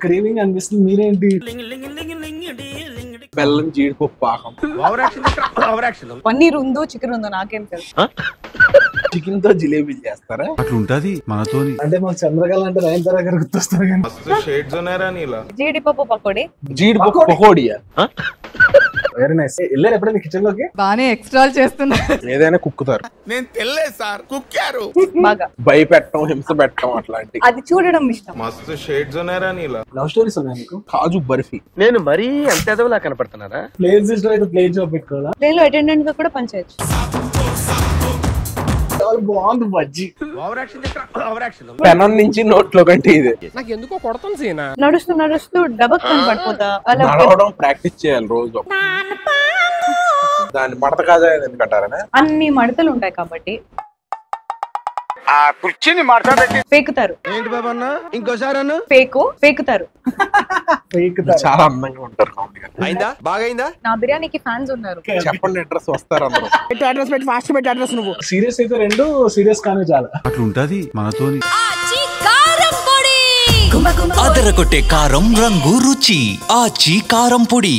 Craving అనిపిస్తుంది. మీరేంటి బెల్లం జీడిపప్పు పాకం పన్నీర్ ఉందో చికెన్ ఉందో నాకేం తెలుసు. చికెన్ తో జిలేబీ చేస్తారా? అట్లుంటది మనతోని. అంటే మాకు చంద్రకళ అంటే నయనతార గారు గుర్తొస్తారు కానీ జీడిపప్పు పకోడీ, జీడిపప్పు పకోడియా? Very nice. వెళ్ళారు ఎప్పుడైనా కిచెన్ లోకి? బానే ఎక్స్ట్రాల్ చేస్తున్నా. ఏదైనా కుక్కుతారు. నేను తెల్లే సార్ కుక్కారు. బాగా భయపెట్టడం, హింస పెట్టడం అట్లాంటి. అది చూడడం ఇష్టం. మస్తు షేడ్స్ ఉన్నారా నీలా. లవ్ స్టోరీస్ ఉన్నాయి మీకు? కాజు బర్ఫీ. నేను మరీ అంత ఎదవలా కనపడుతున్నారా? ప్లేస్ సిస్టర్ అయితే ప్లేస్ జాబ్ పెట్టుకోవాలా? ట్రైన్ లో అటెండెంట్ గా కూడా పనిచేయచ్చు. చాలా బాగుంది బజ్జీ. పెనం నుంచి నోట్లో కంటే ఇది. నాకు ఎందుకో కొడతాను సీనా. నడుస్తూ నడుస్తూ డబక్ పడిపోతా. అలా నడవడం ప్రాక్టీస్ చేయాలి రోజు. దాన్ని మడత కాజా ఎందుకంటారా? అన్ని మడతలు ఉంటాయి కాబట్టి ఆ కుర్చీని మాట్లాడబెట్టి పేకుతారు. ఏంటి బాబా అన్న ఇంకోసారి అన్న పేకుతారు. చాలా అందంగా ఉంటారు. అయిందా బాగైందా? నా బిర్యానీకి ఫ్యాన్స్ ఉన్నారు. చెప్పండి అడ్రస్ వస్తారు అందరూ. అడ్రస్ పెట్టి ఫాస్ట్ పెట్టి అడ్రస్ నువ్వు. సీరియస్ అయితే రెండు, సీరియస్ కానీ చాలా. అట్లుంటది మనతోని. అదరగొట్టే కారం రంగు రుచి ఆచి కారం పొడి.